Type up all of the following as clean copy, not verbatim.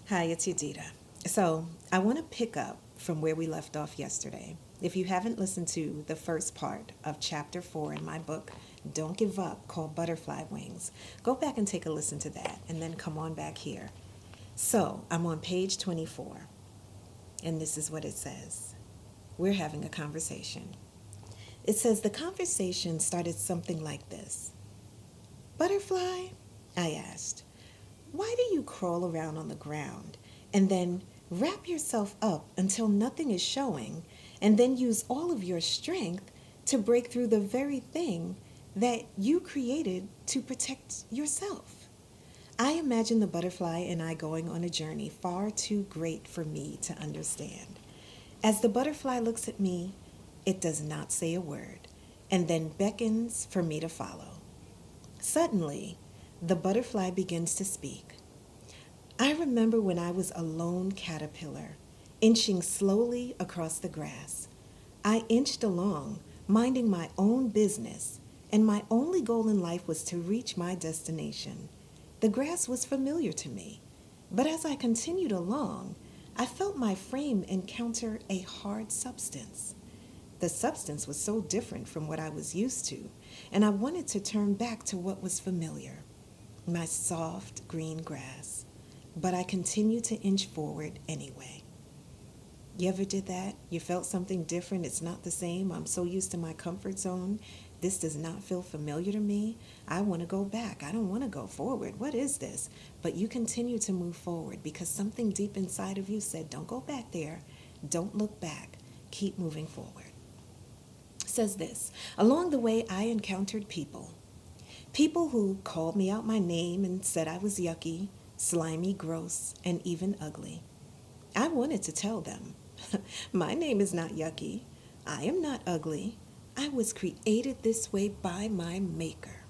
Hi, it's Yadita. So, I want to pick up from where we left off yesterday. If you haven't listened to the first part of chapter 4 in my book, Don't Give Up, called Butterfly Wings, go back and take a listen to that and then come on back here. So, I'm on page 24, and this is what it says. We're having a conversation. It says the conversation started something like this. Butterfly, I asked, why do you crawl around on the ground and then wrap yourself up until nothing is showing and then use all of your strength to break through the very thing that you created to protect yourself? I imagine the butterfly and I going on a journey far too great for me to understand. As the butterfly looks at me, it does not say a word and then beckons for me to follow. Suddenly, the butterfly begins to speak. I remember when I was a lone caterpillar, inching slowly across the grass. I inched along, minding my own business, and my only goal in life was to reach my destination. The grass was familiar to me, but as I continued along, I felt my frame encounter a hard substance. The substance was so different from what I was used to, and I wanted to turn back to what was familiar, my soft green grass. But I continued to inch forward anyway. You ever did that? You felt something different. It's not the same. I'm so used to my comfort zone. This does not feel familiar to me. I want to go back. I don't want to go forward. What is this? But you continue to move forward because something deep inside of you said, don't go back there. Don't look back. Keep moving forward. It says this. Along the way, I encountered people. People who called me out my name and said I was yucky, slimy, gross, and even ugly. I wanted to tell them, my name is not yucky. I am not ugly. I was created this way by my maker.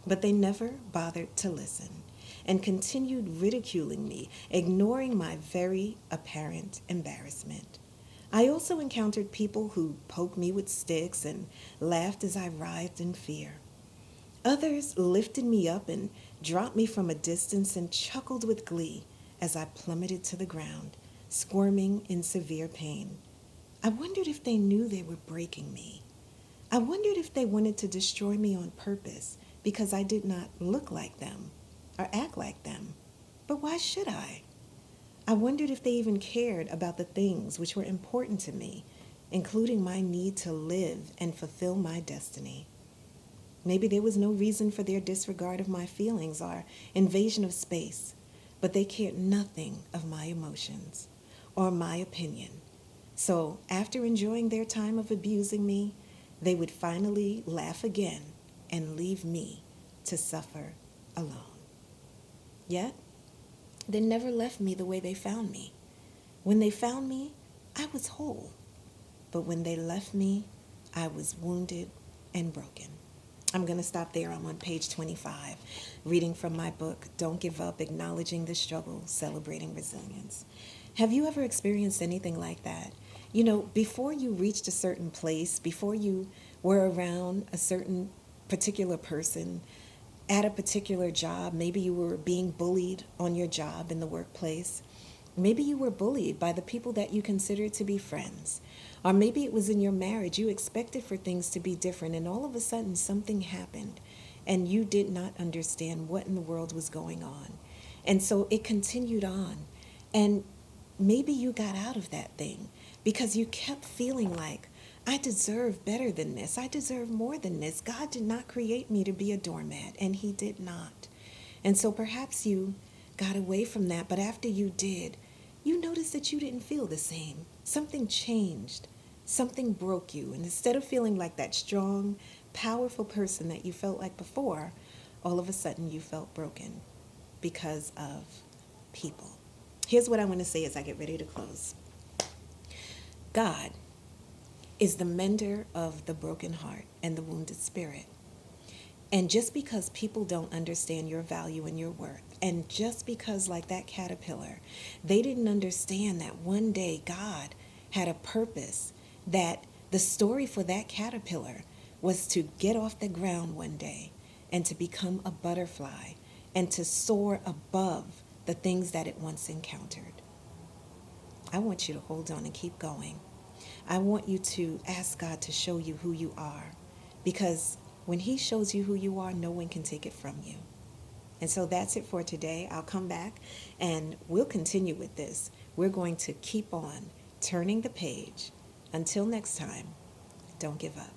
But they never bothered to listen and continued ridiculing me, ignoring my very apparent embarrassment. I also encountered people who poked me with sticks and laughed as I writhed in fear. Others lifted me up and dropped me from a distance and chuckled with glee as I plummeted to the ground, squirming in severe pain. I wondered if they knew they were breaking me. I wondered if they wanted to destroy me on purpose because I did not look like them or act like them. But why should I? I wondered if they even cared about the things which were important to me, including my need to live and fulfill my destiny. Maybe there was no reason for their disregard of my feelings or invasion of space, but they cared nothing of my emotions or my opinion. So, after enjoying their time of abusing me, they would finally laugh again and leave me to suffer alone. Yet, they never left me the way they found me. When they found me, I was whole. But when they left me, I was wounded and broken. I'm going to stop there. I'm on page 25, reading from my book, Don't Give Up, Acknowledging the Struggle, Celebrating Resilience. Have you ever experienced anything like that? You know, before you reached a certain place, before you were around a certain particular person, at a particular job, maybe you were being bullied on your job in the workplace. Maybe you were bullied by the people that you considered to be friends. Or maybe it was in your marriage. You expected for things to be different, and all of a sudden something happened, and you did not understand what in the world was going on. And so it continued on. And maybe you got out of that thing because you kept feeling like, I deserve better than this. I deserve more than this. God did not create me to be a doormat, and He did not. And so perhaps you got away from that, but after you did, you noticed that you didn't feel the same. Something changed. Something broke you. And instead of feeling like that strong, powerful person that you felt like before, all of a sudden you felt broken because of people. Here's what I want to say as I get ready to close. God is the mender of the broken heart and the wounded spirit. And just because people don't understand your value and your worth, and just because, like that caterpillar, they didn't understand that one day God had a purpose, that the story for that caterpillar was to get off the ground one day and to become a butterfly and to soar above the things that it once encountered. I want you to hold on and keep going. I want you to ask God to show you who you are, because when He shows you who you are, no one can take it from you. And so that's it for today. I'll come back and we'll continue with this. We're going to keep on turning the page. Until next time, don't give up.